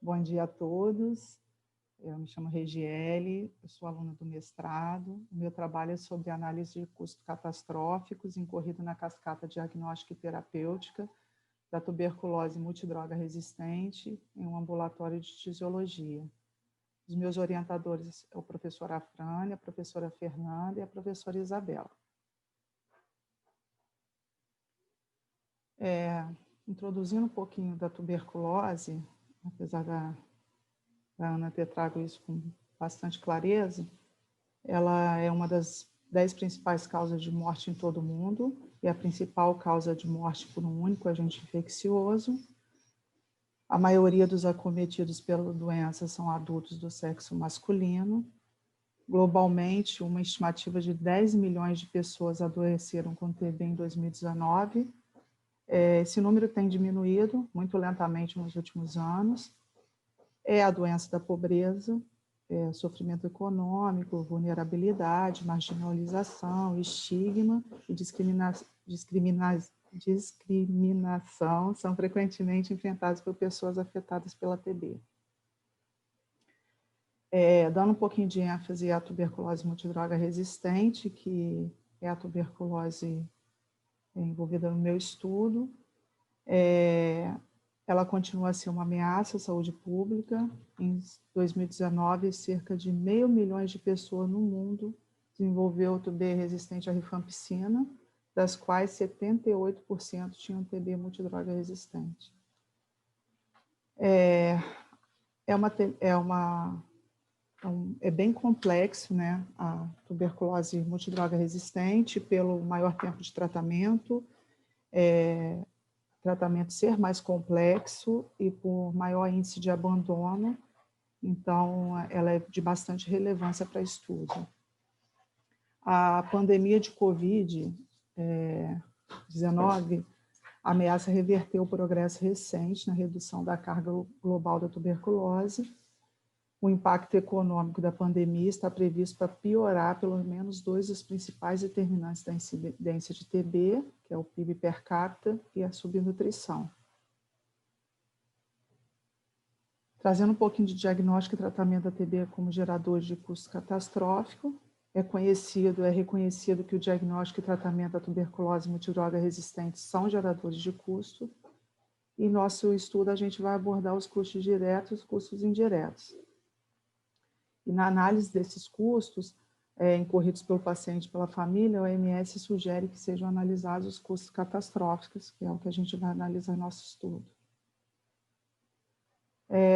Bom dia a todos, eu me chamo Regiele, eu sou aluna do mestrado, o meu trabalho é sobre análise de custos catastróficos incorrido na cascata diagnóstica e terapêutica da tuberculose multidroga resistente em um ambulatório de tisiologia. Os meus orientadores é o professor Afrânia, a professora Fernanda e a professora Isabela. Introduzindo um pouquinho da tuberculose, apesar da Ana ter trago isso com bastante clareza, ela é uma das 10 principais causas de morte em todo o mundo e a principal causa de morte por um único agente infeccioso. A maioria dos acometidos pela doença são adultos do sexo masculino. Globalmente, uma estimativa de 10 milhões de pessoas adoeceram com TB em 2019. Esse número tem diminuído muito lentamente nos últimos anos. É a doença da pobreza, sofrimento econômico, vulnerabilidade, marginalização, estigma e discriminação são frequentemente enfrentados por pessoas afetadas pela TB. Dando um pouquinho de ênfase à tuberculose multidroga resistente, que é a tuberculose envolvida no meu estudo, ela continua a ser uma ameaça à saúde pública. Em 2019, cerca de 500 mil de pessoas no mundo desenvolveu TB resistente à rifampicina, das quais 78% tinham TB multidroga resistente. É bem complexo, né, a tuberculose multidroga resistente, pelo maior tempo de tratamento, tratamento ser mais complexo e por maior índice de abandono, então ela é de bastante relevância para estudo. A pandemia de Covid-19 ameaça reverter o progresso recente na redução da carga global da tuberculose. O impacto econômico da pandemia está previsto para piorar pelo menos 2 dos principais determinantes da incidência de TB, que é o PIB per capita e a subnutrição. Trazendo um pouquinho de diagnóstico e tratamento da TB como gerador de custo catastrófico, é reconhecido que o diagnóstico e tratamento da tuberculose multidroga resistente são geradores de custo, e em nosso estudo a gente vai abordar os custos diretos e os custos indiretos. E na análise desses custos incorridos pelo paciente e pela família, a OMS sugere que sejam analisados os custos catastróficos, que é o que a gente vai analisar no nosso estudo.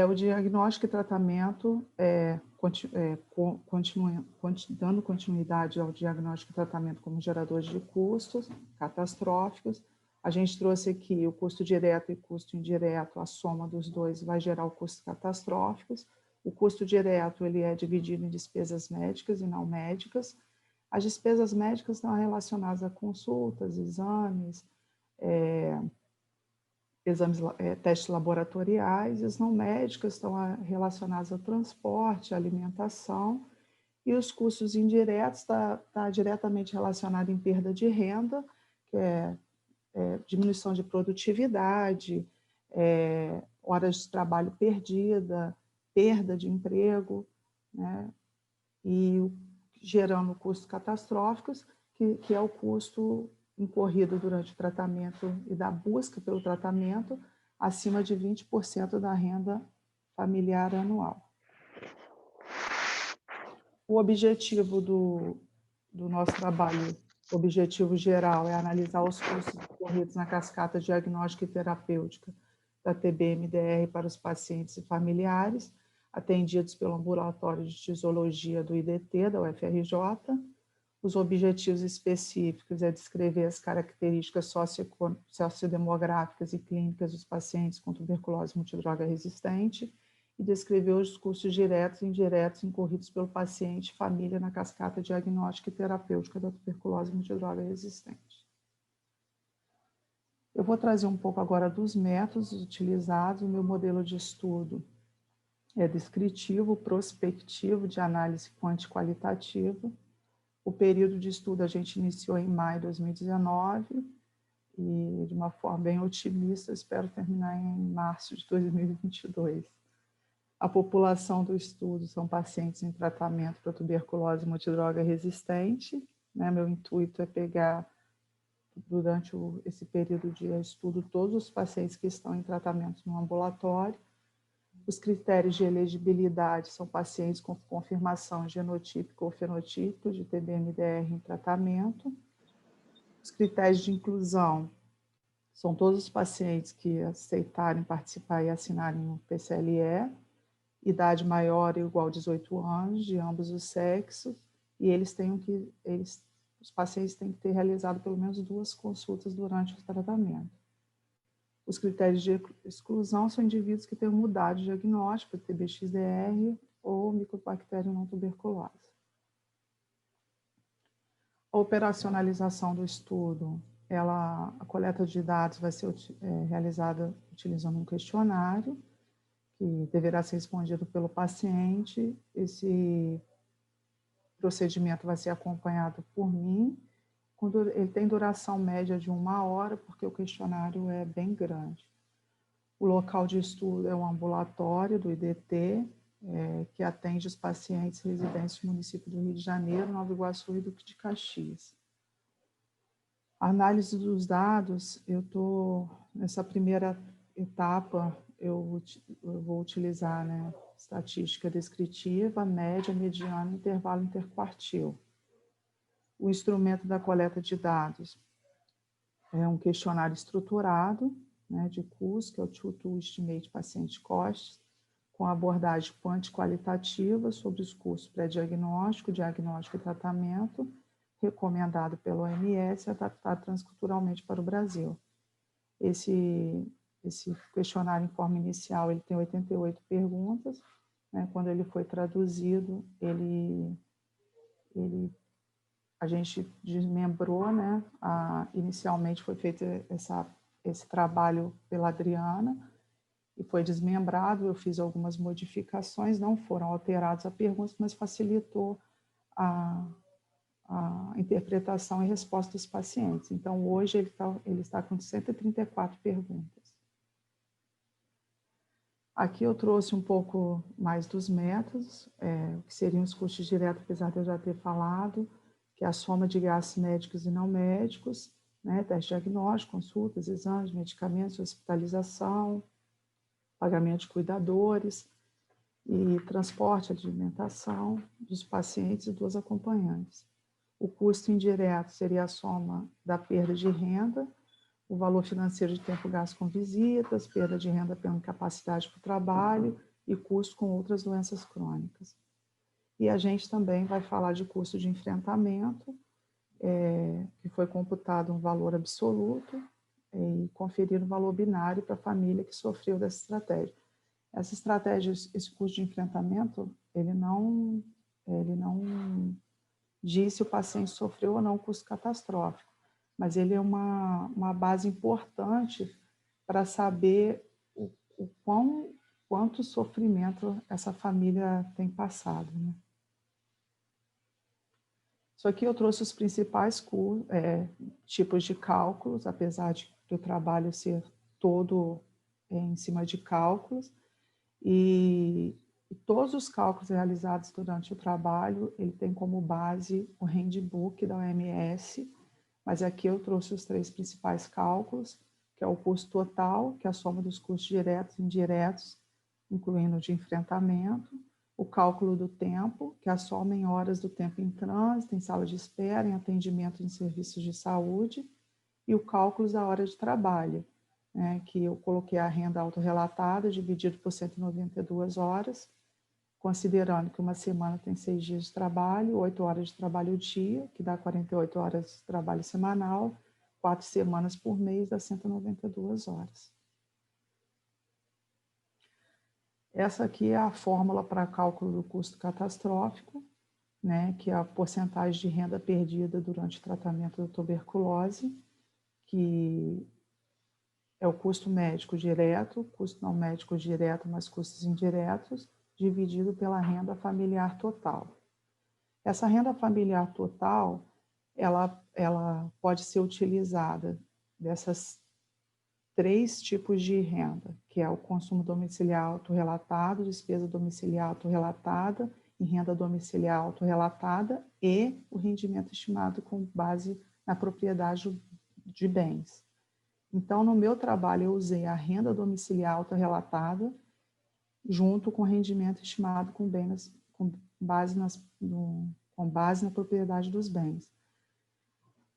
O diagnóstico e tratamento, dando continuidade ao diagnóstico e tratamento como geradores de custos catastróficos, a gente trouxe aqui o custo direto e custo indireto, a soma dos dois vai gerar o custos catastróficos. O custo direto ele é dividido em despesas médicas e não médicas. As despesas médicas estão relacionadas a consultas, exames, testes laboratoriais, e as não médicas estão relacionadas a transporte, alimentação, e os custos indiretos está diretamente relacionado em perda de renda, que é diminuição de produtividade, horas de trabalho perdida, perda de emprego, né? E gerando custos catastróficos, que é o custo incorrido durante o tratamento e da busca pelo tratamento acima de 20% da renda familiar anual. O objetivo do nosso trabalho, o objetivo geral, é analisar os custos incorridos na cascata diagnóstica e terapêutica da TB-MDR para os pacientes e familiares, atendidos pelo Ambulatório de Tisiologia do IDT, da UFRJ. Os objetivos específicos é descrever as características sociodemográficas e clínicas dos pacientes com tuberculose multidroga resistente e descrever os custos diretos e indiretos incorridos pelo paciente e família na cascata diagnóstica e terapêutica da tuberculose multidroga resistente. Eu vou trazer um pouco agora dos métodos utilizados. O meu modelo de estudo é descritivo, prospectivo, de análise quanti-qualitativa. O período de estudo a gente iniciou em maio de 2019 e, de uma forma bem otimista, espero terminar em março de 2022. A população do estudo são pacientes em tratamento para tuberculose multidroga resistente. Meu intuito é pegar, durante esse período de estudo, todos os pacientes que estão em tratamento no ambulatório. Os critérios de elegibilidade são pacientes com confirmação genotípica ou fenotípica de TB-MDR em tratamento. Os critérios de inclusão são todos os pacientes que aceitarem participar e assinarem o PCLE, idade maior ou igual a 18 anos, de ambos os sexos, e os pacientes têm que ter realizado pelo menos 2 consultas durante o tratamento. Os critérios de exclusão são indivíduos que tenham mudado de diagnóstico, TB-XDR ou micobactéria não tuberculose. A operacionalização do estudo, a coleta de dados vai ser realizada utilizando um questionário, que deverá ser respondido pelo paciente. Esse procedimento vai ser acompanhado por mim. Ele tem duração média de 1 hora, porque o questionário é bem grande. O local de estudo é o ambulatório do IDT, que atende os pacientes residentes do município do Rio de Janeiro, Nova Iguaçu e Duque de Caxias. A análise dos dados, nessa primeira etapa, eu vou utilizar estatística descritiva, média, mediana e intervalo interquartil. O instrumento da coleta de dados é um questionário estruturado, de custo, que é o Total Estimate Patient Costs, com abordagem quanti-qualitativa sobre os custos pré-diagnóstico, diagnóstico e tratamento, recomendado pela OMS e adaptado transculturalmente para o Brasil. Esse questionário em forma inicial, ele tem 88 perguntas. Quando ele foi traduzido, a gente desmembrou, inicialmente foi feito esse trabalho pela Adriana, e foi desmembrado. Eu fiz algumas modificações, não foram alteradas as perguntas, mas facilitou a interpretação e resposta dos pacientes. Então, hoje ele está com 134 perguntas. Aqui eu trouxe um pouco mais dos métodos, que seriam os custos diretos, apesar de eu já ter falado, que é a soma de gastos médicos e não médicos, teste diagnóstico, consultas, exames, medicamentos, hospitalização, pagamento de cuidadores e transporte, alimentação dos pacientes e dos acompanhantes. O custo indireto seria a soma da perda de renda, o valor financeiro de tempo gasto com visitas, perda de renda pela incapacidade para o trabalho e custo com outras doenças crônicas. E a gente também vai falar de custo de enfrentamento, que foi computado um valor absoluto e conferir um valor binário para a família que sofreu dessa estratégia. Essa estratégia, esse custo de enfrentamento, ele não diz se o paciente sofreu ou não custo catastrófico, mas ele é uma base importante para saber quanto sofrimento essa família tem passado. Isso aqui eu trouxe os principais tipos de cálculos, apesar do trabalho ser todo em cima de cálculos, e todos os cálculos realizados durante o trabalho, ele tem como base o handbook da OMS, mas aqui eu trouxe os 3 principais cálculos, que é o custo total, que é a soma dos custos diretos e indiretos, incluindo o de enfrentamento, o cálculo do tempo, que é a soma em horas do tempo em trânsito, em sala de espera, em atendimento em serviços de saúde, e o cálculo da hora de trabalho, né, que eu coloquei a renda autorrelatada dividido por 192 horas, considerando que uma semana tem 6 dias de trabalho, 8 horas de trabalho dia, que dá 48 horas de trabalho semanal, 4 semanas por mês, dá 192 horas. Essa aqui é a fórmula para cálculo do custo catastrófico, né, que é a porcentagem de renda perdida durante o tratamento da tuberculose, que é o custo médico direto, custo não médico direto, mais custos indiretos, dividido pela renda familiar total. Essa renda familiar total, ela pode ser utilizada dessas 3 tipos de renda, que é o consumo domiciliar autorrelatado, despesa domiciliar autorrelatada e renda domiciliar autorrelatada e o rendimento estimado com base na propriedade de bens. Então, no meu trabalho, eu usei a renda domiciliar autorrelatada junto com o rendimento estimado com base na propriedade dos bens.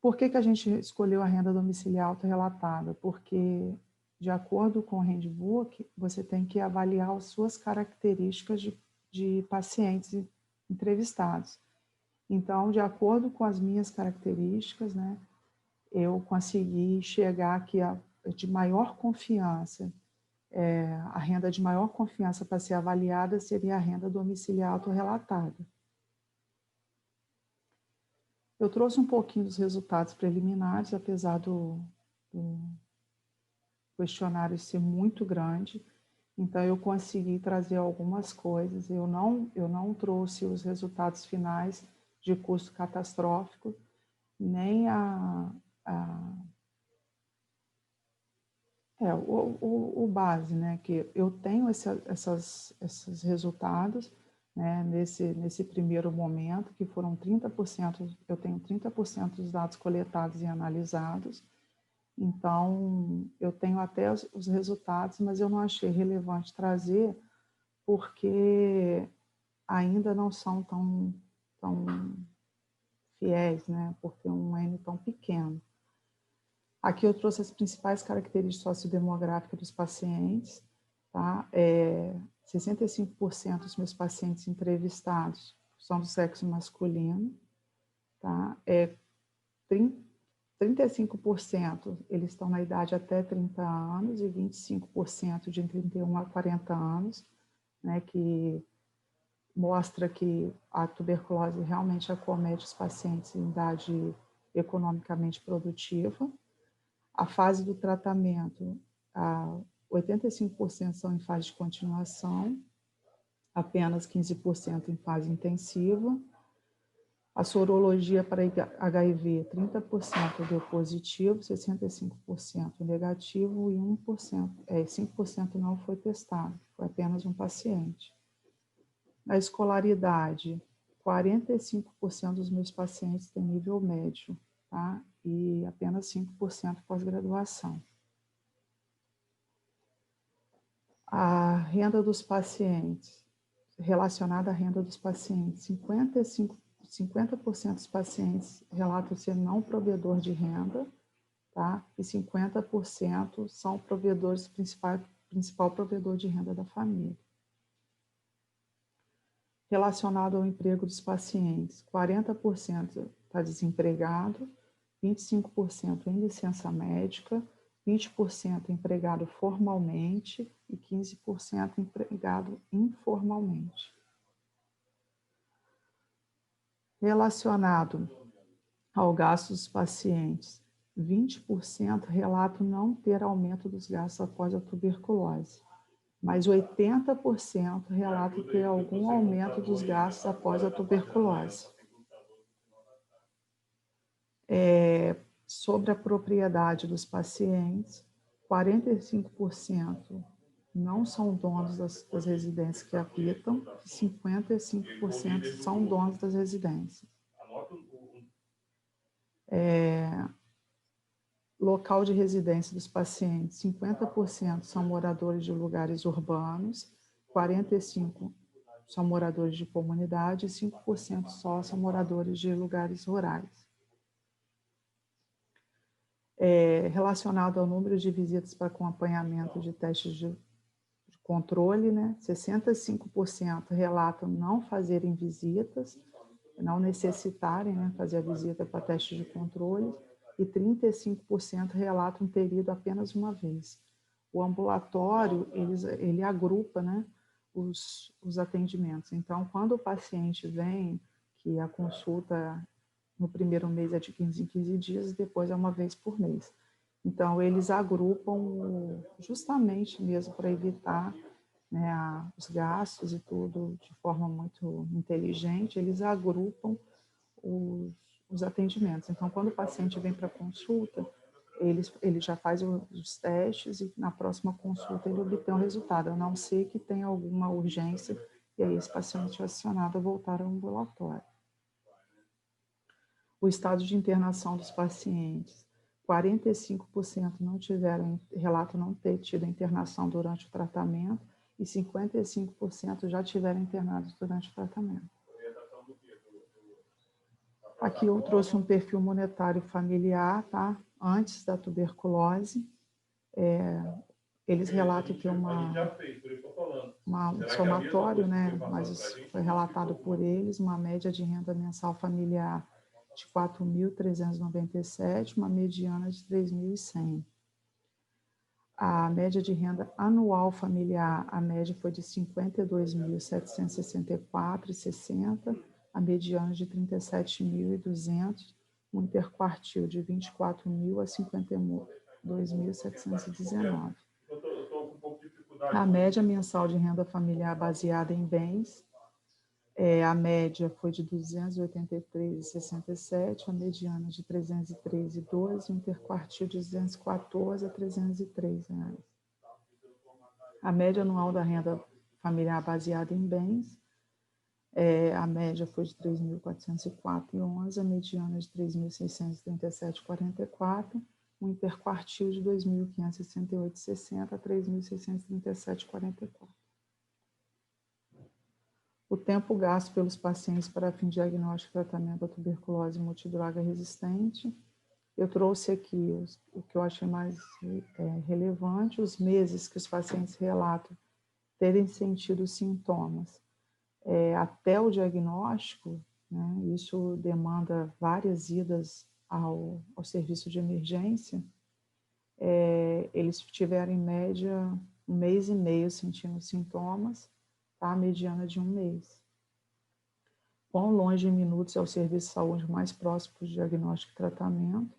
Por que a gente escolheu a renda domiciliar autorrelatada? Porque, de acordo com o handbook, você tem que avaliar as suas características de pacientes entrevistados. Então, de acordo com as minhas características, né, eu consegui chegar aqui de maior confiança. A renda de maior confiança para ser avaliada seria a renda domiciliar autorrelatada. Eu trouxe um pouquinho dos resultados preliminares, apesar do questionário ser muito grande, então eu consegui trazer algumas coisas. Eu não trouxe os resultados finais de custo catastrófico, nem o base, né? Que eu tenho esses resultados, né? Nesse primeiro momento, que foram 30%, eu tenho 30% dos dados coletados e analisados, então eu tenho até os resultados, mas eu não achei relevante trazer, porque ainda não são tão fiéis, né? Porque um N tão pequeno. Aqui eu trouxe as principais características sociodemográficas dos pacientes, tá? 65% dos meus pacientes entrevistados são do sexo masculino, tá? 35% eles estão na idade até 30 anos e 25% de 31 a 40 anos, né? Que mostra que a tuberculose realmente acomete os pacientes em idade economicamente produtiva. A fase do tratamento, 85% são em fase de continuação, apenas 15% em fase intensiva. A sorologia para HIV, 30% deu positivo, 65% negativo e 5% não foi testado, foi apenas um paciente. Na escolaridade, 45% dos meus pacientes têm nível médio, tá? E apenas 5% pós-graduação. A renda dos pacientes, relacionada à renda dos pacientes, 50% dos pacientes relatam ser não provedor de renda, tá? E 50% são provedores, principal provedor de renda da família. Relacionado ao emprego dos pacientes, 40% está desempregado, 25% em licença médica, 20% empregado formalmente e 15% empregado informalmente. Relacionado ao gasto dos pacientes, 20% relatam não ter aumento dos gastos após a tuberculose, mas 80% relatam ter algum aumento dos gastos após a tuberculose. Sobre a propriedade dos pacientes, 45% não são donos das residências que habitam, e 55% são donos das residências. Local de residência dos pacientes, 50% são moradores de lugares urbanos, 45% são moradores de comunidade e 5% só são moradores de lugares rurais. Relacionado ao número de visitas para acompanhamento de testes de controle, né? 65% relatam não fazerem visitas, não necessitarem, né, fazer a visita para teste de controle, e 35% relatam ter ido apenas uma vez. O ambulatório, ele agrupa, né, os atendimentos. Então, quando o paciente vem, que a consulta no primeiro mês é de 15 em 15 dias, e depois é uma vez por mês. Então, eles agrupam justamente mesmo para evitar, né, os gastos e tudo de forma muito inteligente, eles agrupam os atendimentos. Então, quando o paciente vem para consulta, ele já faz os testes e na próxima consulta ele obtém o resultado, a não ser que tenha alguma urgência e aí esse paciente é acionado a voltar ao ambulatório. O estado de internação dos pacientes, 45% relatam não ter tido internação durante o tratamento e 55% já tiveram internados durante o tratamento. Aqui eu trouxe um perfil monetário familiar, tá? Antes da tuberculose. Eles relatam que um somatório, né? Mas isso foi relatado por eles, uma média de renda mensal familiar de 4.397, uma mediana de 3.100. A média de renda anual familiar, a média foi de 52.764,60, a mediana de 37.200, um interquartil de 24.000 a 52.719. A média mensal de renda familiar baseada em bens, a média foi de 283,67, a mediana de 313,12, o interquartil de 214 a 303 reais. A média anual da renda familiar baseada em bens, a média foi de 3.404,11, a mediana de 3.637,44, o interquartil de 2.568,60 a 3.637,44. O tempo gasto pelos pacientes para fim de diagnóstico e tratamento da tuberculose multidroga resistente. Eu trouxe aqui o que eu achei mais relevante, os meses que os pacientes relatam terem sentido sintomas. Até o diagnóstico, né, isso demanda várias idas ao serviço de emergência, eles tiveram em média 1 mês e meio sentindo sintomas, tá? A mediana de 1 mês. Quão longe em minutos é o serviço de saúde mais próximo de diagnóstico e tratamento?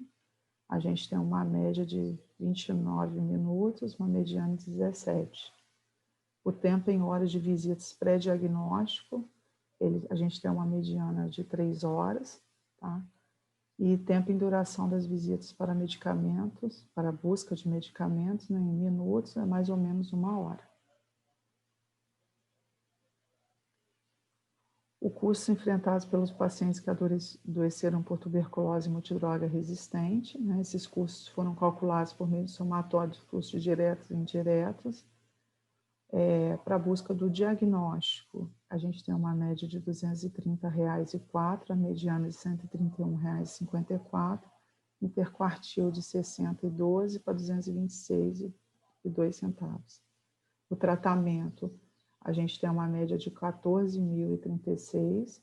A gente tem uma média de 29 minutos, uma mediana de 17. O tempo em horas de visitas pré-diagnóstico, a gente tem uma mediana de 3 horas, tá? E tempo em duração das visitas para medicamentos, para busca de medicamentos, né, em minutos, é mais ou menos 1 hora. O custo enfrentado pelos pacientes que adoeceram por tuberculose multidroga resistente, né, esses custos foram calculados por meio de somatório de custos diretos e indiretos. Para a busca do diagnóstico, a gente tem uma média de R$ 230,04, a mediana de R$ 131,54, interquartil de 60,12 para R$ 226,02. O tratamento, a gente tem uma média de 14.036,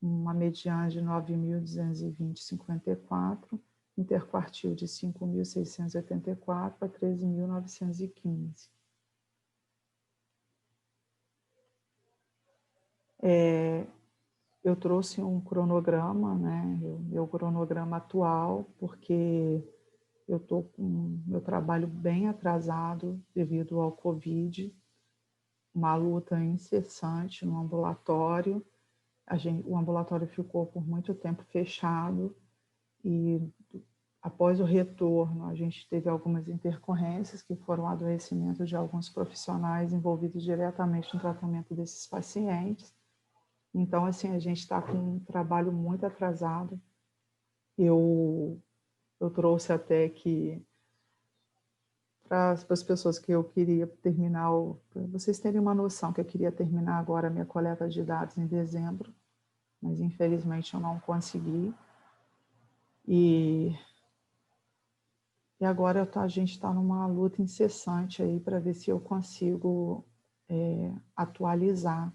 uma mediana de 9.220,54, interquartil de 5.684 para 13.915. Eu trouxe um cronograma, né, meu cronograma atual, porque eu estou com meu trabalho bem atrasado devido ao Covid, uma luta incessante no ambulatório. O ambulatório ficou por muito tempo fechado e após o retorno a gente teve algumas intercorrências que foram adoecimentos de alguns profissionais envolvidos diretamente no tratamento desses pacientes. Então, assim, a gente está com um trabalho muito atrasado. Eu trouxe até que para as pessoas que eu queria terminar, para vocês terem uma noção que eu queria terminar agora a minha coleta de dados em dezembro, mas infelizmente eu não consegui. E E agora a gente está numa luta incessante aí para ver se eu consigo atualizar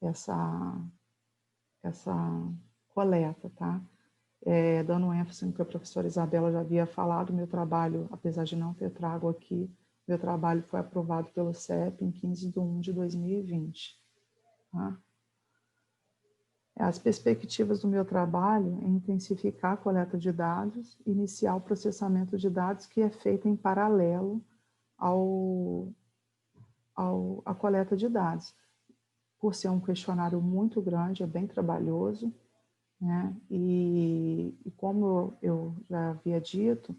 essa coleta, tá? Dando ênfase no que a professora Isabela já havia falado, meu trabalho, apesar de não ter trago aqui, meu trabalho foi aprovado pelo CEP em 15/1/2020. Tá? As perspectivas do meu trabalho é intensificar a coleta de dados, iniciar o processamento de dados que é feito em paralelo à coleta de dados. Por ser um questionário muito grande, é bem trabalhoso, né? E como eu já havia dito,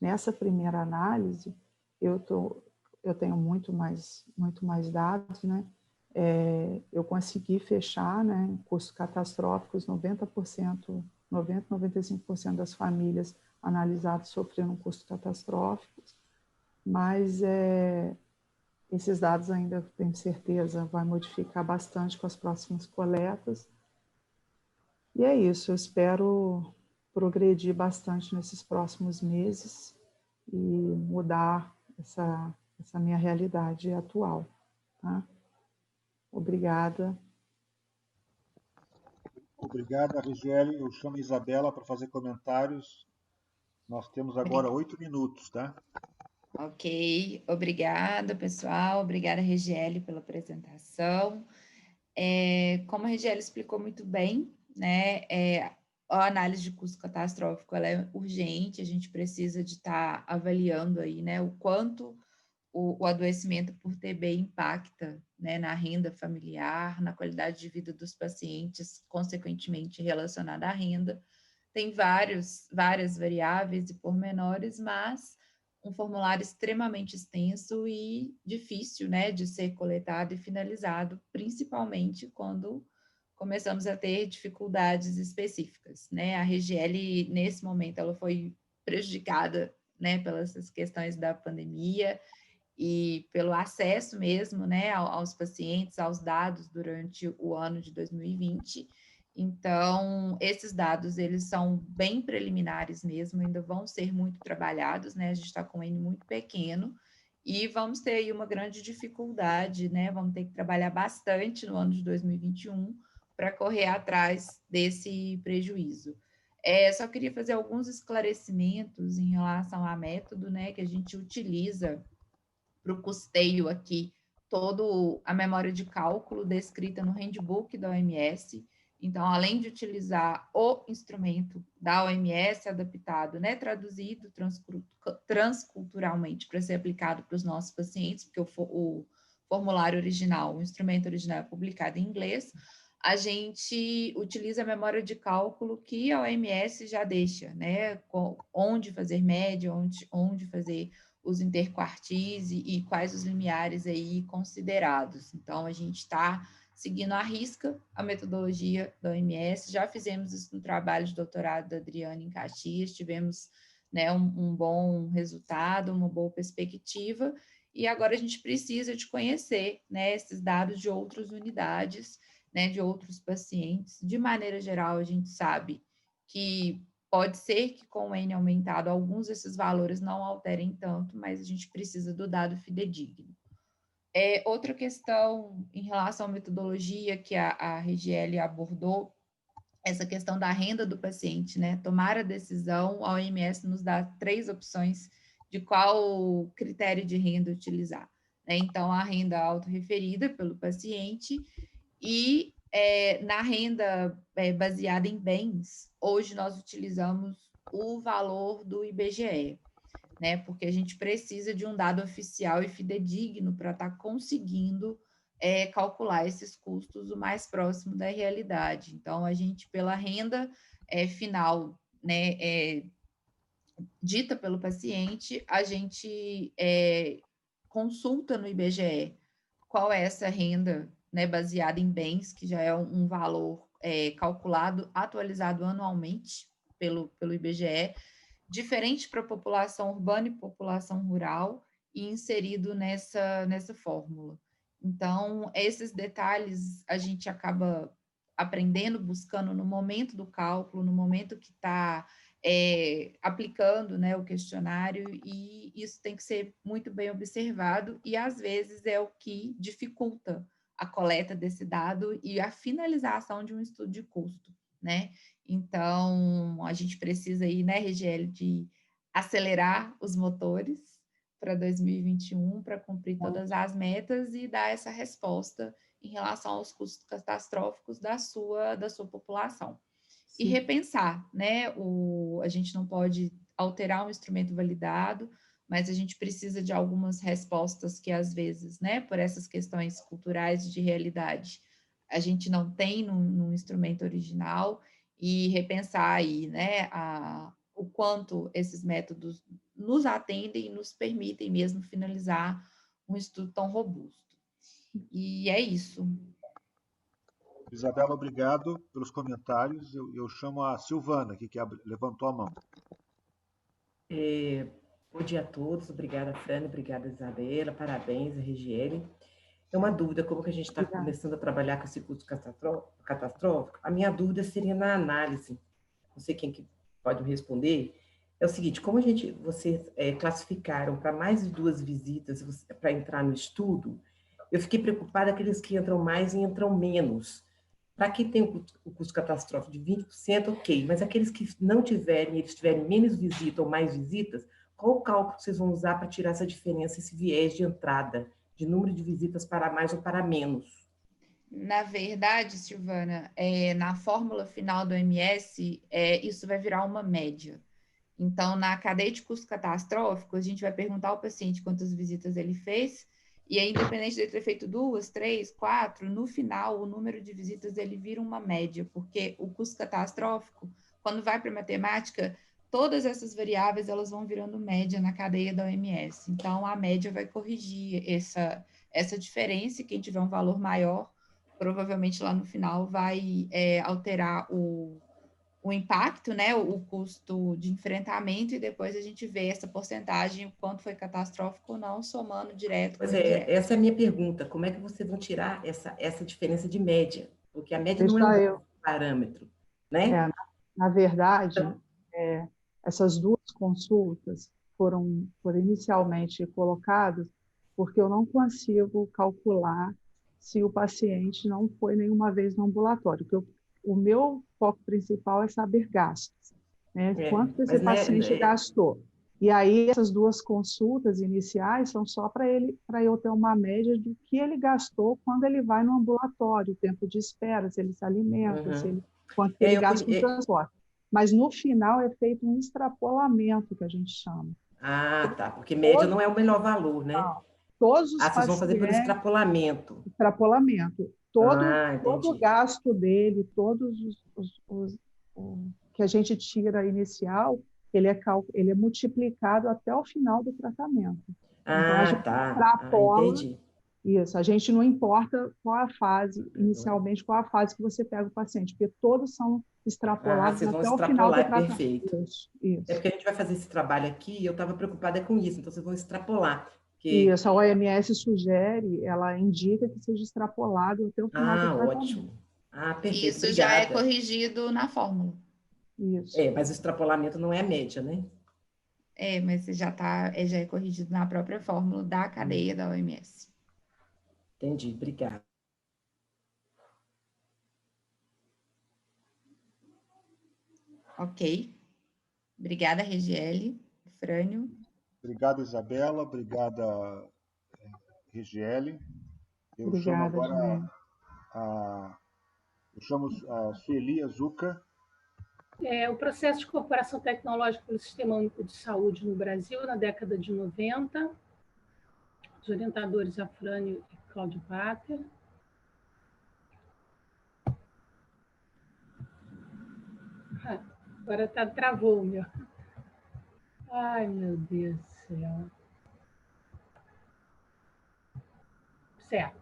nessa primeira análise, eu tenho muito mais dados, né? Eu consegui fechar, né, custos catastróficos, 90%, 95% das famílias analisadas sofreram custos catastróficos, mas esses dados ainda, tenho certeza, vai modificar bastante com as próximas coletas. E é isso, eu espero progredir bastante nesses próximos meses e mudar essa minha realidade atual. Tá? Obrigada. Obrigada, Regiele. Eu chamo a Isabela para fazer comentários. Nós temos agora 8 minutos, tá? Ok, obrigada, pessoal. Obrigada, Regiele, pela apresentação. Como a Regiele explicou muito bem, né, a análise de custo catastrófico ela é urgente, a gente precisa de estar avaliando aí, né, o quanto o adoecimento por TB impacta, né, na renda familiar, na qualidade de vida dos pacientes, consequentemente relacionada à renda. Tem várias variáveis e pormenores, mas um formulário extremamente extenso e difícil, né, de ser coletado e finalizado, principalmente quando começamos a ter dificuldades específicas, né? A Regiele, nesse momento, ela foi prejudicada, né, pelas questões da pandemia e pelo acesso mesmo, né, aos pacientes, aos dados durante o ano de 2020. Então, esses dados, eles são bem preliminares mesmo, ainda vão ser muito trabalhados, né, a gente está com um N muito pequeno, e vamos ter aí uma grande dificuldade, né, vamos ter que trabalhar bastante no ano de 2021 para correr atrás desse prejuízo. Só queria fazer alguns esclarecimentos em relação ao método, né, que a gente utiliza para o custeio aqui toda a memória de cálculo descrita no handbook da OMS. Então, além de utilizar o instrumento da OMS adaptado, né, traduzido transculturalmente para ser aplicado para os nossos pacientes, porque o formulário original, o instrumento original é publicado em inglês, a gente utiliza a memória de cálculo que a OMS já deixa, né, onde fazer média, onde fazer os interquartis e quais os limiares aí considerados. Então, a gente está seguindo à risca a metodologia da OMS, já fizemos isso no trabalho de doutorado da Adriana em Caxias, tivemos, né, um bom resultado, uma boa perspectiva, e agora a gente precisa de conhecer, né, esses dados de outras unidades, né, de outros pacientes. De maneira geral, a gente sabe que pode ser que com o N aumentado, alguns desses valores não alterem tanto, mas a gente precisa do dado fidedigno. Outra questão em relação à metodologia que a Regiele abordou, essa questão da renda do paciente, né? Tomar a decisão, a OMS nos dá 3 opções de qual critério de renda utilizar. Né? Então, a renda autorreferida pelo paciente e na renda baseada em bens, hoje nós utilizamos o valor do IBGE, né? Porque a gente precisa de um dado oficial e fidedigno para estar conseguindo calcular esses custos o mais próximo da realidade. Então, a gente, pela renda final, né, dita pelo paciente, a gente consulta no IBGE qual é essa renda, né, baseada em bens, que já é um valor calculado, atualizado anualmente pelo IBGE, diferente para a população urbana e população rural, e inserido nessa fórmula. Então, esses detalhes a gente acaba aprendendo, buscando no momento do cálculo, no momento que está aplicando, né, o questionário, e isso tem que ser muito bem observado, e às vezes é o que dificulta a coleta desse dado e a finalização de um estudo de custo, né? Então, a gente precisa aí, né, Regiele, de acelerar os motores para 2021, para cumprir todas as metas e dar essa resposta em relação aos custos catastróficos da sua população. E repensar, né? A gente não pode alterar um instrumento validado, mas a gente precisa de algumas respostas que, às vezes, né, por essas questões culturais de realidade, a gente não tem num instrumento original, e repensar aí, né, o quanto esses métodos nos atendem e nos permitem mesmo finalizar um estudo tão robusto. E é isso. Isabela, obrigado pelos comentários. Eu chamo a Silvana, que levantou a mão. Bom dia a todos. Obrigada, Fran. Obrigada, Isabela. Parabéns, Regiele. É uma dúvida, como que a gente está começando a trabalhar com esse custo catastrófico, a minha dúvida seria na análise. Não sei quem que pode me responder. É o seguinte, como vocês classificaram para mais de 2 visitas para entrar no estudo, eu fiquei preocupada aqueles que entram mais e entram menos. Para quem tem o custo catastrófico de 20%, ok, mas aqueles que não tiverem, eles tiverem menos visita ou mais visitas, qual o cálculo que vocês vão usar para tirar essa diferença, esse viés de entrada, de número de visitas para mais ou para menos? Na verdade, Silvana, na fórmula final do OMS, isso vai virar uma média. Então, na cadeia de custo catastrófico, a gente vai perguntar ao paciente quantas visitas ele fez, e aí, independente de ele ter feito 2, 3, 4, no final, o número de visitas ele vira uma média, porque o custo catastrófico, quando vai para a matemática, todas essas variáveis elas vão virando média na cadeia da OMS. Então, a média vai corrigir essa diferença, e quem tiver um valor maior, provavelmente lá no final vai alterar o impacto, né, o custo de enfrentamento, e depois a gente vê essa porcentagem, o quanto foi catastrófico ou não, somando direto com indireto. Essa é a minha pergunta. Como é que vocês vão tirar essa diferença de média? Porque a média não é um parâmetro, né? Na verdade, essas 2 consultas foram inicialmente colocadas porque eu não consigo calcular se o paciente não foi nenhuma vez no ambulatório, porque o meu foco principal é saber gastos, né? Quanto esse paciente gastou. E aí, essas 2 consultas iniciais são só para eu ter uma média do que ele gastou quando ele vai no ambulatório, o tempo de espera, se ele se alimenta, quanto ele gasta com transporte. Mas, no final, é feito um extrapolamento, que a gente chama. Ah, tá, porque média não é o melhor valor, né? Não. Todos os pacientes... vocês vão fazer por extrapolamento. Extrapolamento. Todo o gasto dele, todos os que a gente tira inicial, ele é multiplicado até o final do tratamento. Então, a gente extrapola. Entendi. Isso, a gente não importa qual a fase, inicialmente, qual a fase que você pega o paciente, porque todos são extrapolados até o final do tratamento. Perfeito. Isso. É porque a gente vai fazer esse trabalho aqui e eu estava preocupada com isso, então vocês vão extrapolar. Isso, a OMS sugere, ela indica que seja extrapolado até o final do tratamento. Ótimo. Perfeito. Isso obrigada. já é corrigido na fórmula. Isso. Mas o extrapolamento não é a média, né? Mas já é corrigido na própria fórmula da cadeia da OMS. Entendi, obrigada. Ok. Obrigada, Regiele. Frânio. Obrigado, Isabela. Obrigada, Regiele. Eu chamo agora a Sueli Azuca. O processo de incorporação tecnológica pelo Sistema Único de Saúde no Brasil, na década de 90. Os orientadores Afrânio e Cláudio Pater. Agora travou o meu. Ai, meu Deus do céu. Certo.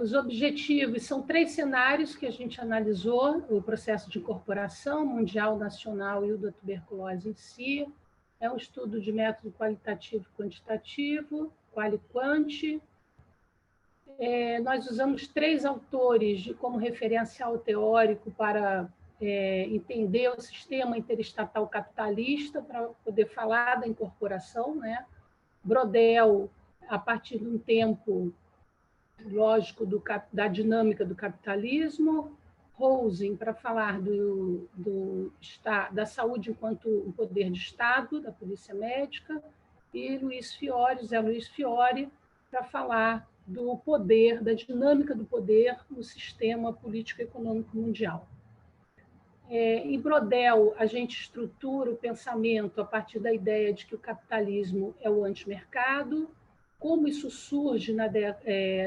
Os objetivos são 3 cenários que a gente analisou: o processo de incorporação mundial, nacional e o da tuberculose em si. É um estudo de método qualitativo e quantitativo, quali-quanti. Nós usamos 3 autores como referencial teórico para entender o sistema interestatal capitalista para poder falar da incorporação, né? Brodel, a partir de um tempo lógico da dinâmica do capitalismo, Rosen, para falar da saúde enquanto um poder de Estado, da polícia médica, e Zé Luiz Fiore, para falar do poder, da dinâmica do poder no sistema político-econômico mundial. Em Brodel, a gente estrutura o pensamento a partir da ideia de que o capitalismo é o antimercado, como isso surge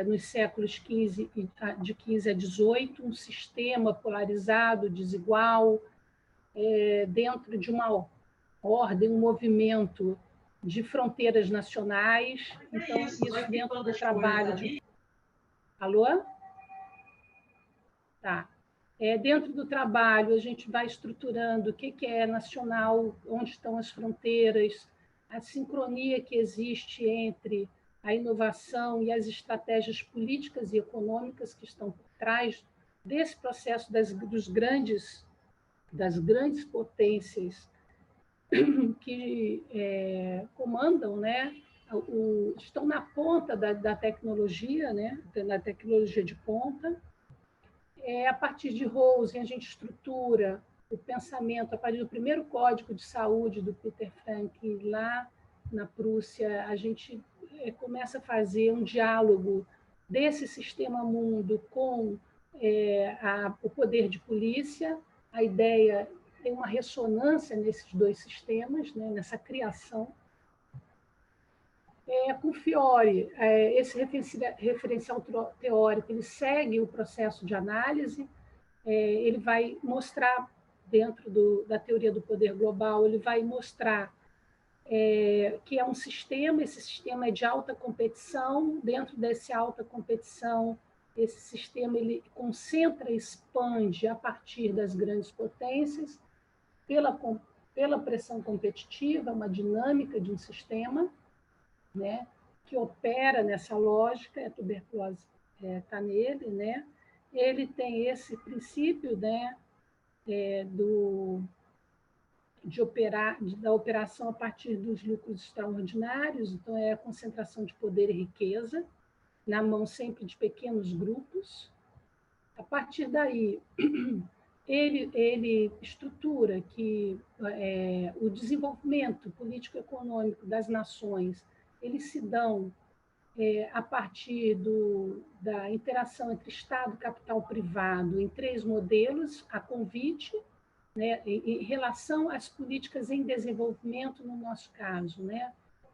nos séculos de 15 a 18, um sistema polarizado, desigual, dentro de uma ordem, um movimento de fronteiras nacionais. Então, isso dentro do trabalho de... Alô? Tá. Dentro do trabalho, a gente vai estruturando o que é nacional, onde estão as fronteiras, a sincronia que existe entre a inovação e as estratégias políticas e econômicas que estão por trás desse processo das grandes potências que comandam, né, estão na ponta da tecnologia, né, na tecnologia de ponta. A partir de Rosen, a gente estrutura o pensamento, a partir do primeiro Código de Saúde do Peter Frank, lá na Prússia, a gente começa a fazer um diálogo desse sistema mundo com o poder de polícia. A ideia tem uma ressonância nesses dois sistemas, né, nessa criação. Com Fiore, esse referencial teórico, ele segue o processo de análise, ele vai mostrar, dentro da teoria do poder global, ele vai mostrar que é um sistema, esse sistema é de alta competição, dentro dessa alta competição, esse sistema ele concentra e expande a partir das grandes potências, pela pressão competitiva, uma dinâmica de um sistema, né, que opera nessa lógica, a tuberculose está nele, né? Ele tem esse princípio, né, da operação a partir dos lucros extraordinários, então é a concentração de poder e riqueza, na mão sempre de pequenos grupos. A partir daí, ele estrutura que o desenvolvimento político-econômico das nações eles se dão a partir da interação entre Estado, capital, privado, em 3 modelos, a convite, né, em relação às políticas em desenvolvimento, no nosso caso, né,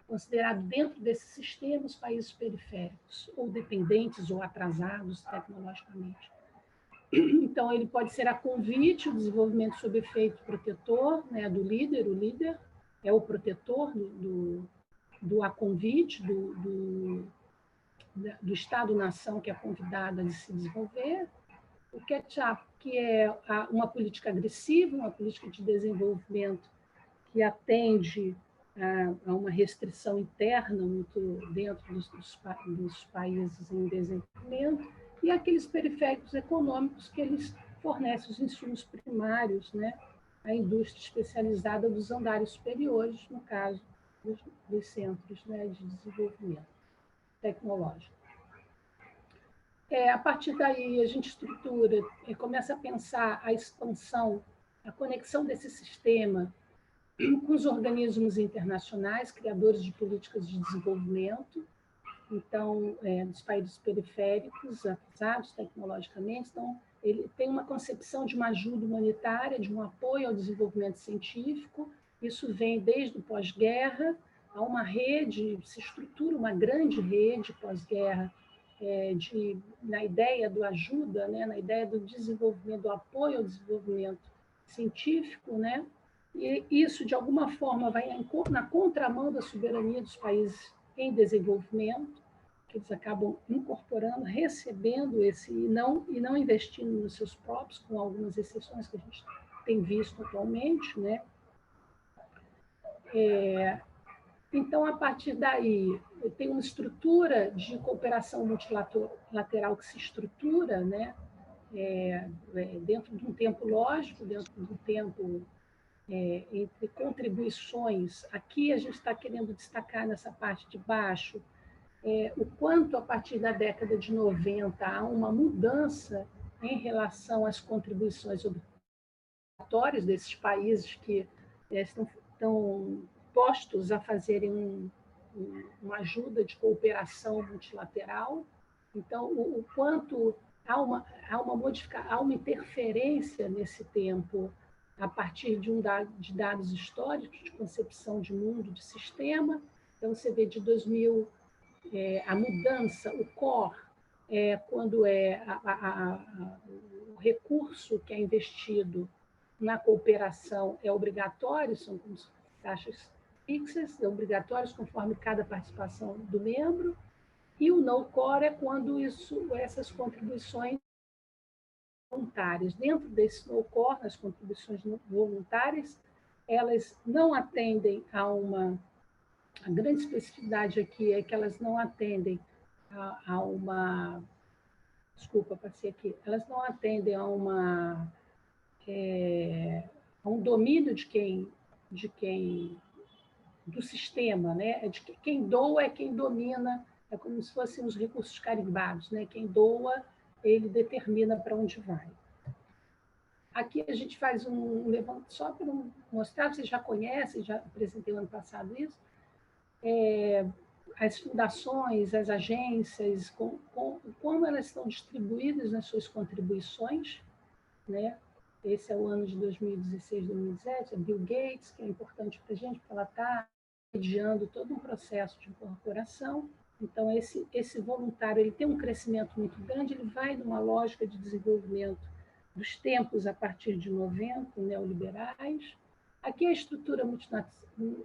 considerado dentro desse sistema os países periféricos, ou dependentes ou atrasados tecnologicamente. Então, ele pode ser a convite, o desenvolvimento sob efeito protetor, né, do líder, o líder é o protetor do a convite, do Estado-nação que é convidada a se desenvolver. O catch-up, que é uma política agressiva, uma política de desenvolvimento que atende a uma restrição interna muito dentro dos países em desenvolvimento, e aqueles periféricos econômicos que eles fornecem os insumos primários, né, a indústria especializada dos andares superiores, no caso dos centros, né, de desenvolvimento tecnológico. A partir daí, a gente estrutura, começa a pensar a expansão, a conexão desse sistema com os organismos internacionais, criadores de políticas de desenvolvimento, então, dos países periféricos, atrasados tecnologicamente. Então, ele tem uma concepção de uma ajuda humanitária, de um apoio ao desenvolvimento científico. Isso vem desde o pós-guerra, a uma rede, se estrutura uma grande rede pós-guerra, na ideia do ajuda, né, na ideia do desenvolvimento, do apoio ao desenvolvimento científico, né, e isso, de alguma forma, vai na contramão da soberania dos países em desenvolvimento, que eles acabam incorporando, recebendo esse, e não investindo nos seus próprios, com algumas exceções que a gente tem visto atualmente, né. Então, a partir daí, tem uma estrutura de cooperação multilateral que se estrutura, né, dentro de um tempo lógico, dentro de um tempo entre contribuições. Aqui a gente está querendo destacar nessa parte de baixo o quanto, a partir da década de 90, há uma mudança em relação às contribuições obrigatórias desses países que estão postos a fazerem uma ajuda de cooperação multilateral. Então, o quanto há uma interferência nesse tempo a partir de dados históricos de concepção de mundo, de sistema. Então, você vê de 2000 a mudança, o core, quando o recurso que é investido na cooperação é obrigatório, são taxas fixas, obrigatórias conforme cada participação do membro, e o no-core é quando essas contribuições voluntárias. Dentro desse no-core, as contribuições voluntárias, elas não atendem a grande especificidade aqui é que elas não atendem a elas não atendem a um domínio do sistema, né? De que quem doa é quem domina, é como se fossem os recursos carimbados, né? Quem doa, ele determina para onde vai. Aqui a gente faz um levantamento só para mostrar, vocês já conhecem, já apresentei no ano passado isso, as fundações, as agências, como elas estão distribuídas nas suas contribuições, né? Esse é o ano de 2016, 2017, a Bill Gates, que é importante para a gente, porque ela está mediando todo um processo de incorporação. Então, esse voluntário ele tem um crescimento muito grande, ele vai numa lógica de desenvolvimento dos tempos a partir de 90, neoliberais. Aqui a estrutura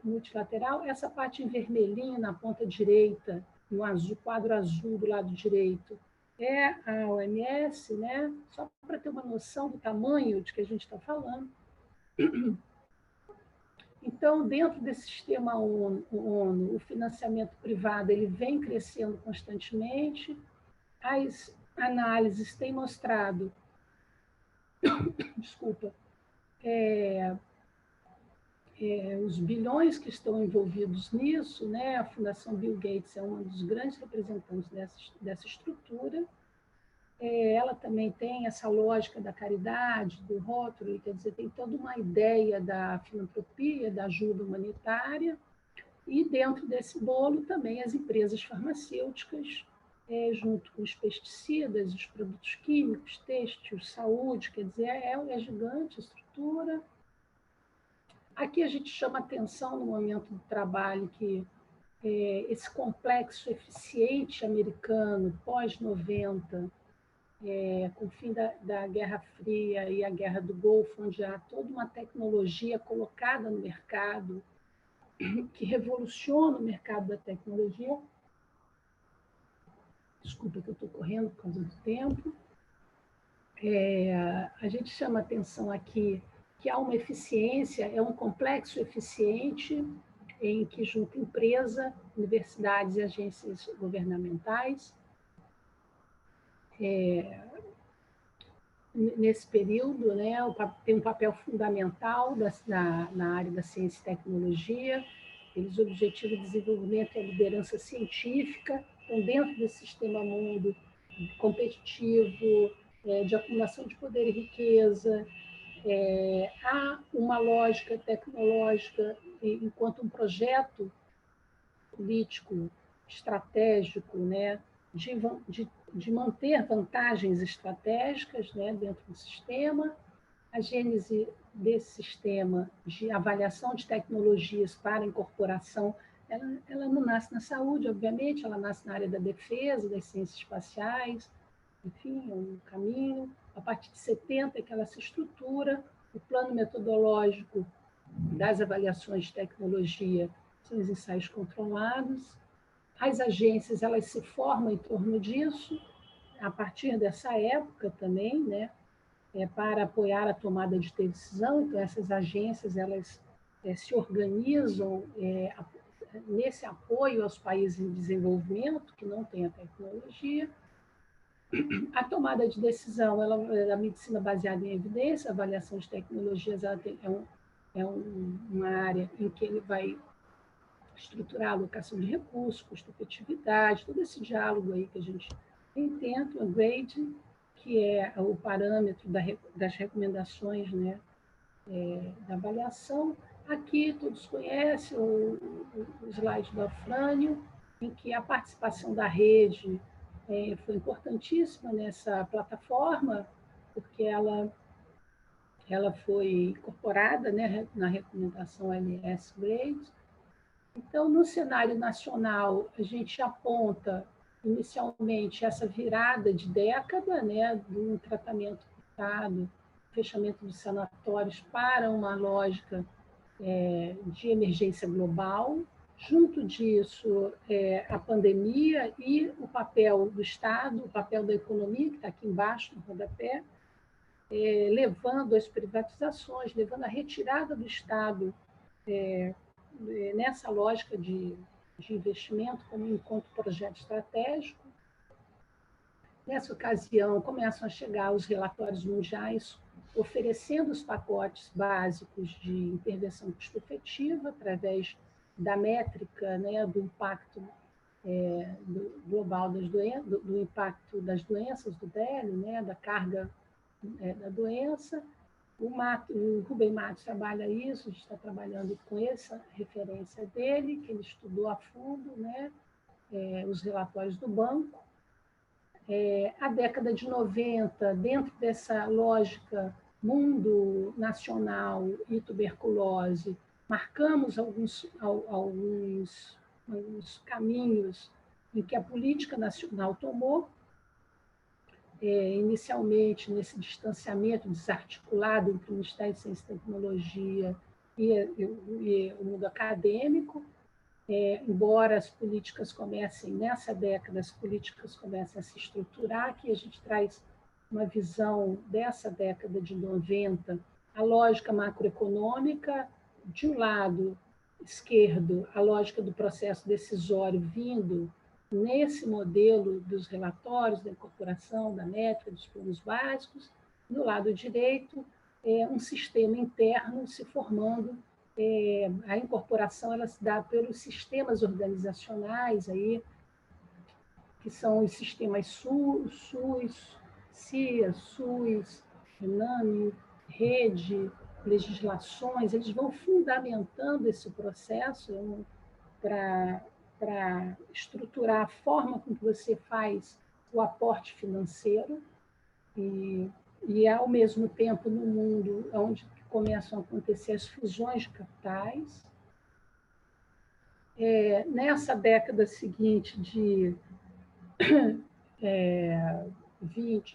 multilateral, essa parte em vermelhinho na ponta direita, no azul, quadro azul do lado direito, é a OMS, né? Só para ter uma noção do tamanho de que a gente está falando. Então, dentro desse sistema ONU, o financiamento privado ele vem crescendo constantemente. As análises têm mostrado, desculpa, os bilhões que estão envolvidos nisso, né? A Fundação Bill Gates é um dos grandes representantes dessa estrutura. Ela também tem essa lógica da caridade, do Rotary, quer dizer, tem toda uma ideia da filantropia, da ajuda humanitária, e dentro desse bolo também as empresas farmacêuticas, junto com os pesticidas, os produtos químicos, têxteis, saúde, quer dizer, é gigante a estrutura. Aqui a gente chama atenção no momento do trabalho que esse complexo eficiente americano, pós-90, com o fim da Guerra Fria e a Guerra do Golfo, onde há toda uma tecnologia colocada no mercado, que revoluciona o mercado da tecnologia. Desculpa que eu estou correndo por causa do tempo. A gente chama atenção aqui que há uma eficiência, é um complexo eficiente em que junta empresa, universidades e agências governamentais. Nesse período, né, tem um papel fundamental na área da ciência e tecnologia. Eles objetivos de desenvolvimento e a liderança científica. Então, dentro desse sistema mundo competitivo, de acumulação de poder e riqueza, há uma lógica tecnológica enquanto um projeto político estratégico, né, de manter vantagens estratégicas, né, dentro do sistema. A gênese desse sistema de avaliação de tecnologias para incorporação, ela não nasce na saúde, obviamente, ela nasce na área da defesa, das ciências espaciais, enfim, é um caminho. A partir de 70 é que ela se estrutura, o plano metodológico das avaliações de tecnologia são os ensaios controlados. As agências elas se formam em torno disso, a partir dessa época também, né, para apoiar a tomada de decisão. Então, essas agências elas se organizam nesse apoio aos países em desenvolvimento, que não têm a tecnologia. A tomada de decisão, a medicina baseada em evidência, a avaliação de tecnologias uma área em que ele vai estruturar a alocação de recursos, custo-efetividade, todo esse diálogo aí que a gente intenta, o GRADE, que é o parâmetro das recomendações, né, da avaliação. Aqui todos conhecem o slide do Afrânio, em que a participação da rede foi importantíssima nessa plataforma, porque ela foi incorporada, né, na recomendação OMS GRADE. Então, no cenário nacional, a gente aponta inicialmente essa virada de década, né, do tratamento cuidado, fechamento dos sanatórios para uma lógica de emergência global. Junto disso, a pandemia e o papel do Estado, o papel da economia, que está aqui embaixo no rodapé, levando as privatizações, levando a retirada do Estado nessa lógica de investimento como enquanto projeto estratégico. Nessa ocasião, começam a chegar os relatórios mundiais oferecendo os pacotes básicos de intervenção custo-efetiva através da métrica, né, do impacto global do impacto das doenças do DEL, né, da carga da doença. O Rubem Matos trabalha isso, a gente está trabalhando com essa referência dele, que ele estudou a fundo, né, os relatórios do banco. A década de 90, dentro dessa lógica mundo nacional e tuberculose, marcamos alguns caminhos em que a política nacional tomou, inicialmente nesse distanciamento desarticulado entre o Ministério de Ciência e Tecnologia e o mundo acadêmico. Embora as políticas comecem, nessa década, as políticas comecem a se estruturar, que a gente traz uma visão dessa década de 90, a lógica macroeconômica, de um lado esquerdo, a lógica do processo decisório vindo nesse modelo dos relatórios, da incorporação, da métrica, dos planos básicos, do lado direito, um sistema interno se formando. A incorporação ela se dá pelos sistemas organizacionais, aí, que são os sistemas SUS, CIA, SUS, RENAME, rede, legislações, eles vão fundamentando esse processo para estruturar a forma com que você faz o aporte financeiro e ao mesmo tempo, no mundo onde começam a acontecer as fusões de capitais. Nessa década seguinte, de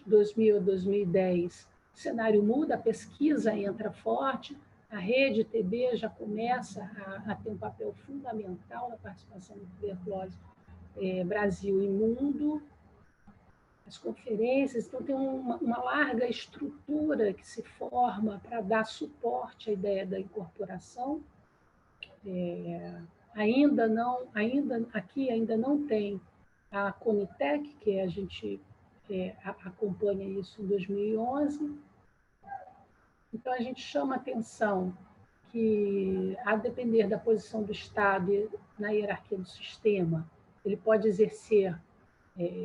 2000 a 2010, o cenário muda, a pesquisa entra forte, a rede TB já começa a ter um papel fundamental na participação da tuberculose Brasil e mundo, as conferências, então tem uma larga estrutura que se forma para dar suporte à ideia da incorporação. Aqui ainda não tem a Conitec, que a gente acompanha isso em 2011. Então, a gente chama atenção que, a depender da posição do Estado na hierarquia do sistema, ele pode exercer,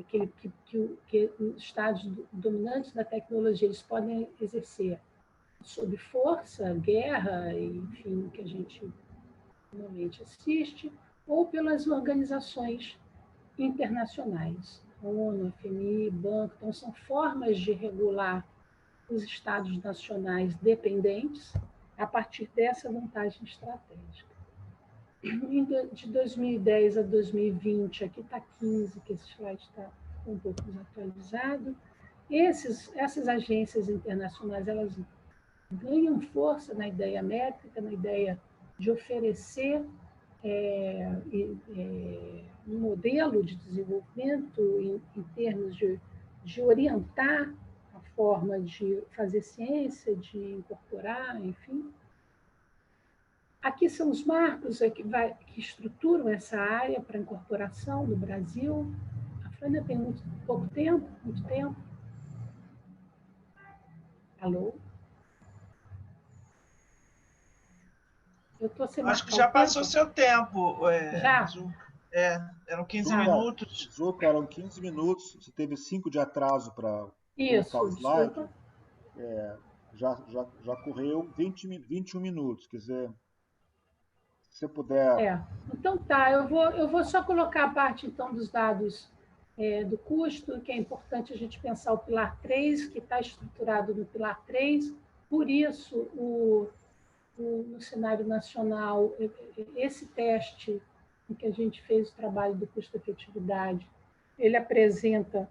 que os Estados dominantes da tecnologia eles podem exercer sob força, guerra, enfim, que a gente normalmente assiste, ou pelas organizações internacionais, ONU, FMI, Banco. Então, são formas de regular os estados nacionais dependentes a partir dessa vantagem estratégica. De 2010 a 2020, aqui está 15, que esse slide está um pouco desatualizado, essas agências internacionais elas ganham força na ideia métrica, na ideia de oferecer um modelo de desenvolvimento em termos de orientar a forma de fazer ciência, de incorporar, enfim. Aqui são os marcos que estruturam essa área para incorporação no Brasil. A Ainda tem muito pouco tempo, muito tempo. Alô? Eu estou sem Acho que marcar já o passou tempo. seu tempo, Já? Zuca. Eram 15 Zuca, minutos. Zuca, eram 15 minutos, você teve 5 de atraso para colocar o Isso, slide, desculpa. já correu 21 minutos. Quer dizer, se você puder. Então tá, eu vou só colocar a parte então dos dados do custo, que é importante a gente pensar o pilar 3, que está estruturado no pilar 3. Por isso, no cenário nacional, esse teste em que a gente fez o trabalho do custo-efetividade, ele apresenta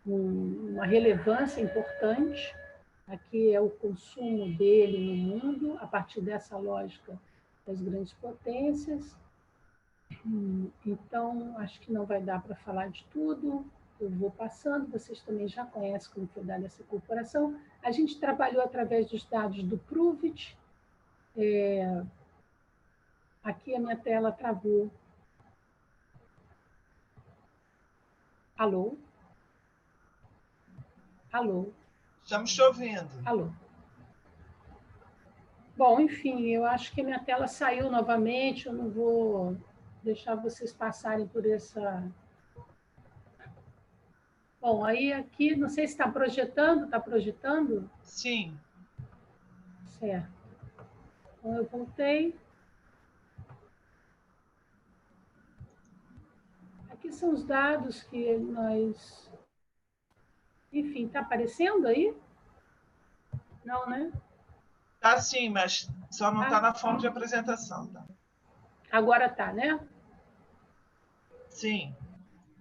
uma relevância importante. Aqui é o consumo dele no mundo, a partir dessa lógica das grandes potências. Então, acho que não vai dar para falar de tudo. Eu vou passando, vocês também já conhecem como foi dada essa incorporação. A gente trabalhou através dos dados do Pruvit. Aqui a minha tela travou. Alô? Alô? Estamos te ouvindo. Alô? Bom, enfim, eu acho que a minha tela saiu novamente. Eu não vou deixar vocês passarem por essa... Bom, aí aqui, não sei se está projetando. Está projetando? Sim. Certo. Então, eu voltei. Aqui são os dados que nós... Enfim, está aparecendo aí? Não, né? Tá sim, mas só não está na forma de apresentação. Tá? Agora está, né? Sim.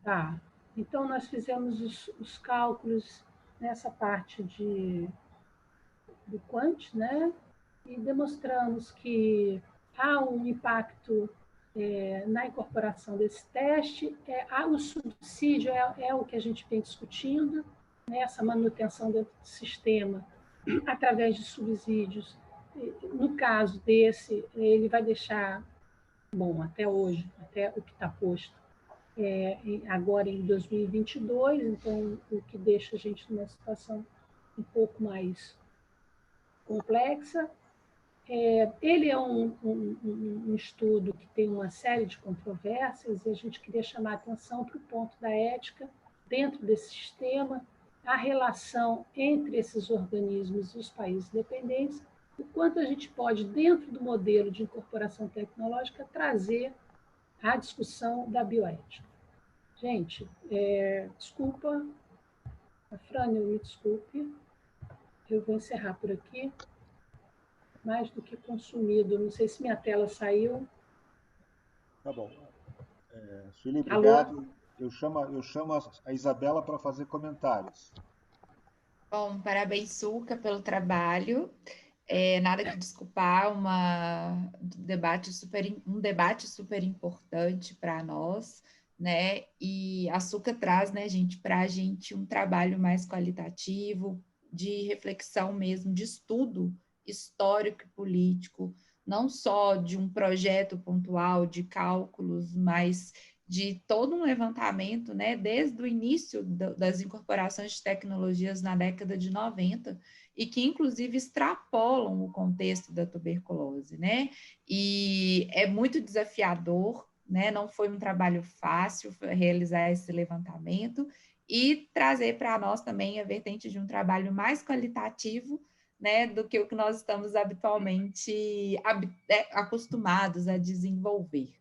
Tá. Então, nós fizemos os cálculos nessa parte do quant, né? E demonstramos que há um impacto na incorporação desse teste. O subsídio é o que a gente vem discutindo, né? Essa manutenção dentro do sistema, através de subsídios. No caso desse, ele vai deixar, bom, até hoje, até o que está posto, agora em 2022, então o que deixa a gente numa situação um pouco mais complexa. Ele é um estudo que tem uma série de controvérsias e a gente queria chamar a atenção para o ponto da ética dentro desse sistema, a relação entre esses organismos e os países dependentes, o quanto a gente pode, dentro do modelo de incorporação tecnológica, trazer a discussão da bioética. Gente, desculpa, a Frane, me desculpe, eu vou encerrar por aqui. Mais do que consumido, não sei se minha tela saiu. Tá bom. Sueli, Alô? obrigado. Eu chamo a Isabela para fazer comentários. Bom, parabéns, Suca, pelo trabalho. Nada que desculpar, um debate super importante para nós, né? E a Suca traz, né, gente, para a gente um trabalho mais qualitativo, de reflexão mesmo, de estudo histórico e político, não só de um projeto pontual de cálculos, mas de todo um levantamento, né, desde o início das incorporações de tecnologias na década de 90, e que, inclusive, extrapolam o contexto da tuberculose, né? E é muito desafiador, né? Não foi um trabalho fácil realizar esse levantamento e trazer para nós também a vertente de um trabalho mais qualitativo, né, do que o que nós estamos habitualmente acostumados a desenvolver.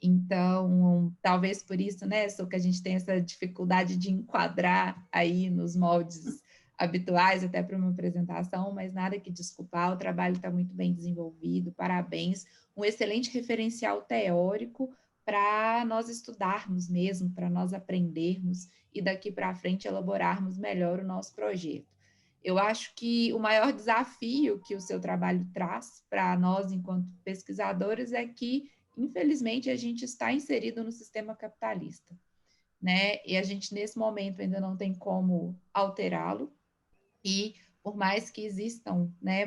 Então, talvez por isso, né, só que a gente tem essa dificuldade de enquadrar aí nos moldes habituais até para uma apresentação, mas nada que desculpar, o trabalho está muito bem desenvolvido, parabéns, um excelente referencial teórico para nós estudarmos mesmo, para nós aprendermos e daqui para frente elaborarmos melhor o nosso projeto. Eu acho que o maior desafio que o seu trabalho traz para nós, enquanto pesquisadores, é que, infelizmente, a gente está inserido no sistema capitalista, né? E a gente, nesse momento, ainda não tem como alterá-lo. E, por mais que existam, né,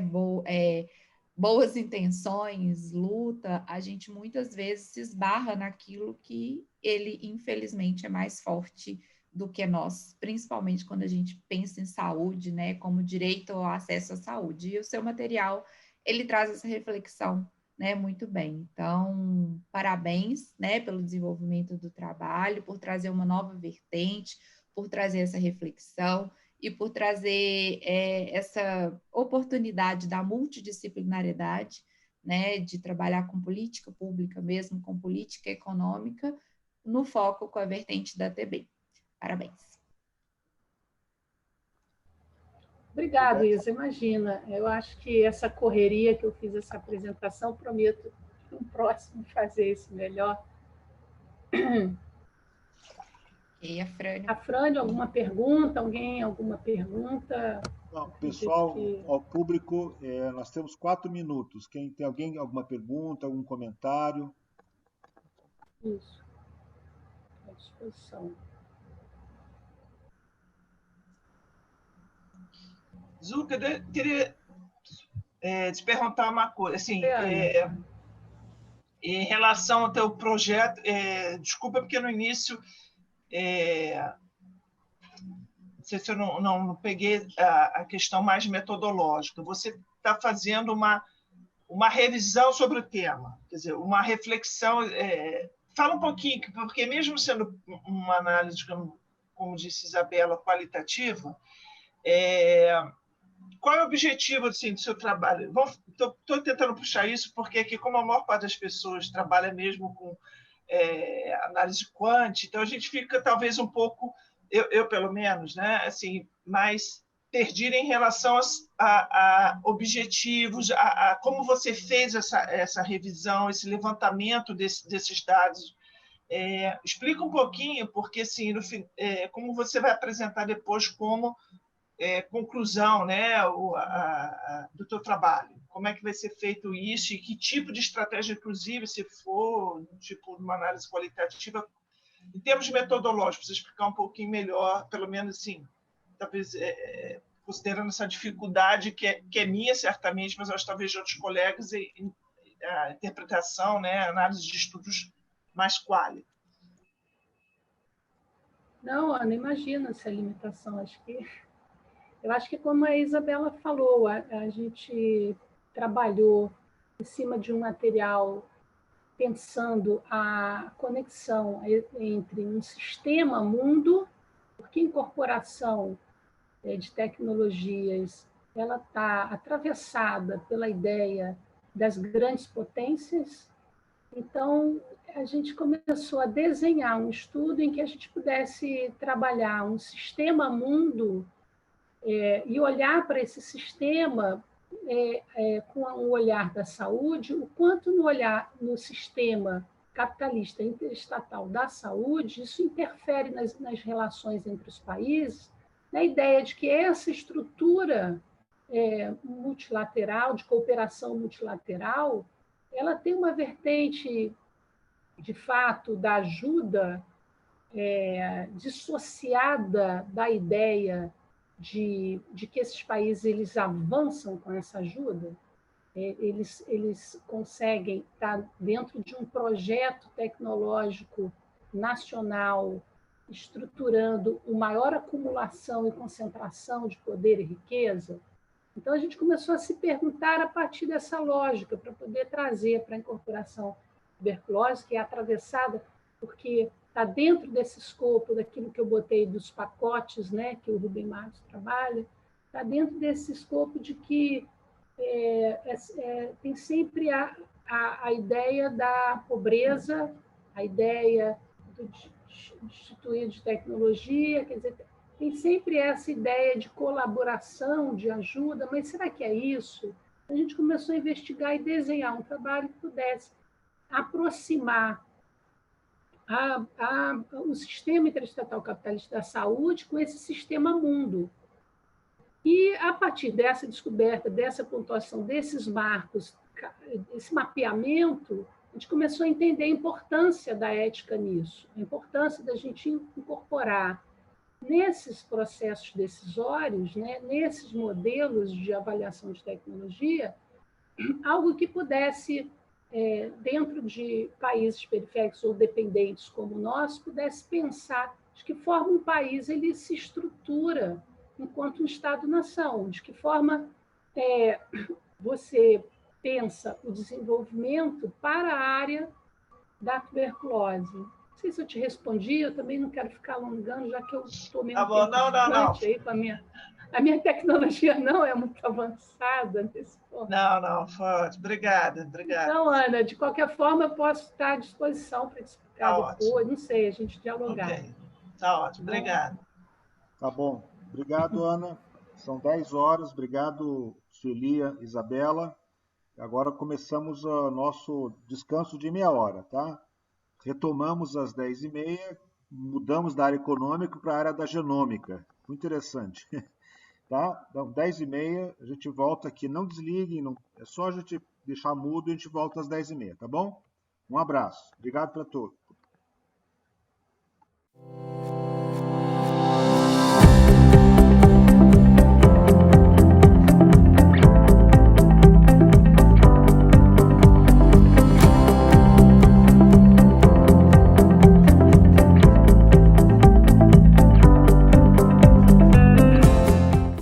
boas intenções, luta, a gente muitas vezes se esbarra naquilo que ele, infelizmente, é mais forte do que nós, principalmente quando a gente pensa em saúde, né, como direito ao acesso à saúde. E o seu material, ele traz essa reflexão, né, muito bem. Então, parabéns, né, pelo desenvolvimento do trabalho, por trazer uma nova vertente, por trazer essa reflexão e por trazer essa oportunidade da multidisciplinariedade, né, de trabalhar com política pública mesmo, com política econômica, no foco com a vertente da TB. Parabéns. Obrigada, Isa. Imagina, eu acho que essa correria que eu fiz essa apresentação, prometo no próximo fazer isso melhor. E a Frane? A Frane, alguma pergunta? Alguém, alguma pergunta? Não, pessoal, ao público, nós temos 4 minutos. Tem alguém alguma pergunta, algum comentário? Isso. À disposição. Zucca, queria te perguntar uma coisa. Assim, em relação ao teu projeto, desculpa porque no início não sei se eu não peguei a questão mais metodológica. Você está fazendo uma revisão sobre o tema, quer dizer, uma reflexão. Fala um pouquinho, porque mesmo sendo uma análise, como disse Isabela, qualitativa, qual é o objetivo assim, do seu trabalho? Estou tentando puxar isso porque aqui, como a maior parte das pessoas trabalha mesmo com análise quant, então a gente fica talvez um pouco, eu pelo menos, né, assim, mais perdido em relação a objetivos, a como você fez essa revisão, esse levantamento desses dados. Explica um pouquinho, porque assim, como você vai apresentar depois como conclusão, né, do teu trabalho. Como é que vai ser feito isso e que tipo de estratégia, inclusive, se for tipo uma análise qualitativa, em termos metodológicos, você explicar um pouquinho melhor, pelo menos assim, talvez considerando essa dificuldade que é minha, certamente, mas eu acho talvez de outros colegas, a interpretação, né, a análise de estudos mais quali. Não, Ana, imagina essa limitação. Eu acho que, como a Isabela falou, a gente trabalhou em cima de um material pensando a conexão entre um sistema mundo, porque a incorporação de tecnologias ela está atravessada pela ideia das grandes potências. Então, a gente começou a desenhar um estudo em que a gente pudesse trabalhar um sistema mundo e olhar para esse sistema com o olhar da saúde, o quanto no sistema capitalista interestatal da saúde, isso interfere nas relações entre os países, na ideia de que essa estrutura multilateral, de cooperação multilateral, ela tem uma vertente, de fato, da ajuda dissociada da ideia de que esses países eles avançam com essa ajuda, eles conseguem estar dentro de um projeto tecnológico nacional, estruturando uma maior acumulação e concentração de poder e riqueza. Então, a gente começou a se perguntar a partir dessa lógica, para poder trazer para a incorporação tuberculose, que é atravessada, porque está dentro desse escopo daquilo que eu botei dos pacotes, né, que o Rubem Marques trabalha, está dentro desse escopo de que tem sempre a ideia da pobreza, a ideia do instituído de tecnologia, quer dizer, tem sempre essa ideia de colaboração, de ajuda, mas será que é isso? A gente começou a investigar e desenhar um trabalho que pudesse aproximar o sistema interestatal capitalista da saúde com esse sistema mundo. E, a partir dessa descoberta, dessa pontuação, desses marcos, esse mapeamento, a gente começou a entender a importância da ética nisso, a importância da gente incorporar nesses processos decisórios, né, nesses modelos de avaliação de tecnologia, algo que pudesse, dentro de países periféricos ou dependentes como o nosso, pudesse pensar de que forma um país ele se estrutura enquanto um Estado-nação, de que forma você pensa o desenvolvimento para a área da tuberculose. Não sei se eu te respondi, eu também não quero ficar alongando, já que eu estou meio bom, não. aí com a minha tecnologia não é muito avançada nesse ponto. Não, forte. Obrigada. Então, Ana, de qualquer forma, eu posso estar à disposição para te explicar depois, ótimo. Não sei, a gente dialogar. Ok, tá ótimo, obrigado. Tá bom. Obrigado, Ana. São 10 horas. Obrigado, Sueli, Isabela. Agora começamos o nosso descanso de meia hora, tá? Retomamos às 10h30, mudamos da área econômica para a área da genômica. Muito interessante. Tá? Então, 10h30, a gente volta aqui. Não desliguem, não... é só a gente deixar mudo e a gente volta às 10h30, tá bom? Um abraço. Obrigado para todos.